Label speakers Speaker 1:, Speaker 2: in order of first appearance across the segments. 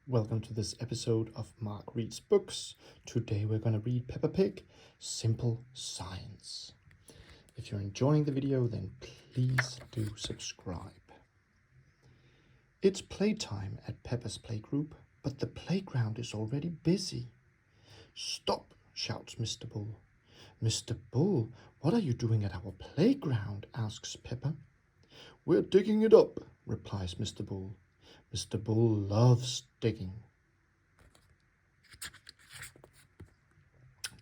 Speaker 1: Welcome to this episode of Mark Reads Books. Today we're going to read Peppa Pig, Simple Science. If you're enjoying the video, then please do subscribe. It's playtime at Peppas Playgroup, but the playground is already busy. Stop, shouts Mr. Bull. Mr. Bull, what are you doing at our playground? Asks Peppa. We're digging it up, replies Mr. Bull. Mr. Bull loves digging.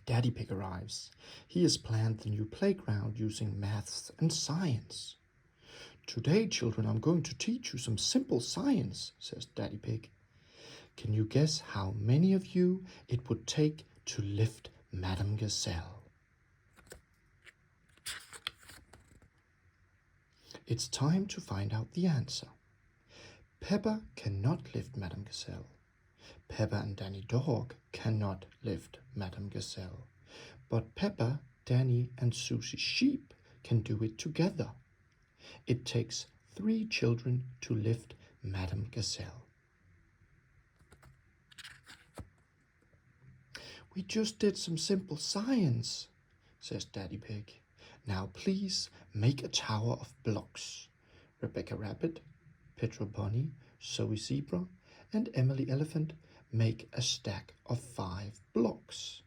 Speaker 1: Daddy Pig arrives. He has planned the new playground using maths and science. Today, children, I'm going to teach you some simple science, says Daddy Pig. Can you guess how many of you it would take to lift Madame Gazelle? It's time to find out the answer. Peppa cannot lift Madame Gazelle. Peppa and Danny Dog cannot lift Madame Gazelle. But Peppa, Danny and Susie Sheep can do it together. It takes 3 children to lift Madame Gazelle. We just did some simple science, says Daddy Pig. Now please make a tower of blocks. Rebecca Rabbit, Petrol Bunny, Zoe Zebra, and Emily Elephant make a stack of 5 blocks.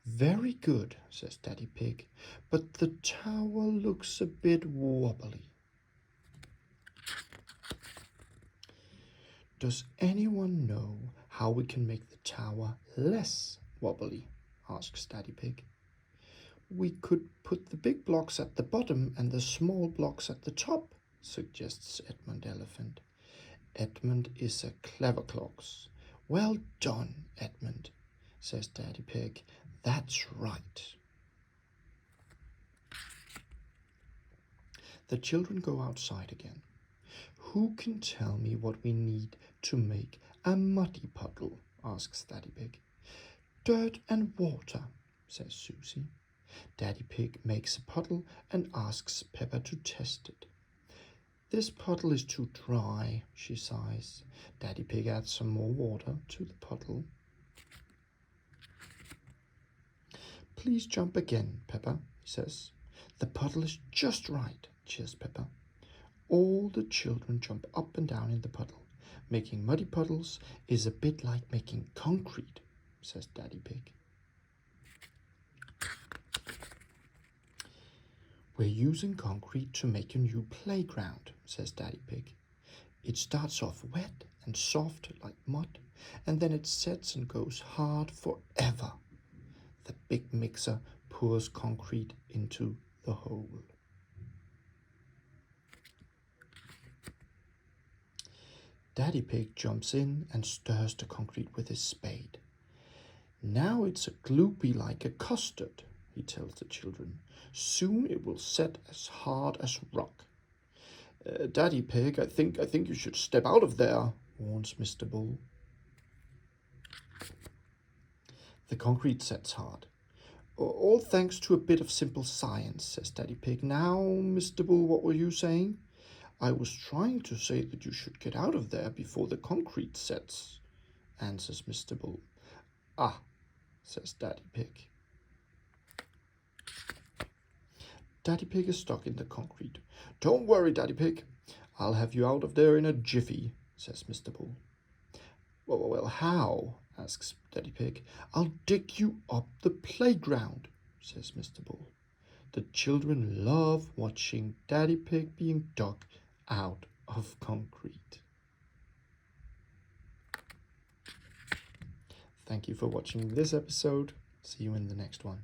Speaker 1: Very good, says Daddy Pig, but the tower looks a bit wobbly. Does anyone know how we can make the tower less wobbly? Asks Daddy Pig. We could put the big blocks at the bottom and the small blocks at the top, suggests Edmund Elephant. Edmund is a clever clogs. Well done, Edmund, says Daddy Pig. That's right. The children go outside again. Who can tell me what we need to make a muddy puddle? Asks Daddy Pig. Dirt and water, says Susie. Daddy Pig makes a puddle and asks Peppa to test it. This puddle is too dry, she sighs. Daddy Pig adds some more water to the puddle. Please jump again, Peppa, he says. The puddle is just right, cheers Peppa. All the children jump up and down in the puddle. Making muddy puddles is a bit like making concrete, says Daddy Pig. We're using concrete to make a new playground, says Daddy Pig. It starts off wet and soft like mud, and then it sets and goes hard forever. The big mixer pours concrete into the hole. Daddy Pig jumps in and stirs the concrete with his spade. Now it's a gloopy like a custard, he tells the children. Soon it will set as hard as rock. Daddy Pig, I think you should step out of there, warns Mr. Bull. The concrete sets hard. All thanks to a bit of simple science, says Daddy Pig. Now, Mr. Bull, what were you saying? I was trying to say that you should get out of there before the concrete sets, answers Mr. Bull. Ah, says Daddy Pig. Daddy Pig is stuck in the concrete. Don't worry, Daddy Pig. I'll have you out of there in a jiffy, says Mr. Bull. Well, how? Asks Daddy Pig. I'll dig you up the playground, says Mr. Bull. The children love watching Daddy Pig being dug out of concrete. Thank you for watching this episode. See you in the next one.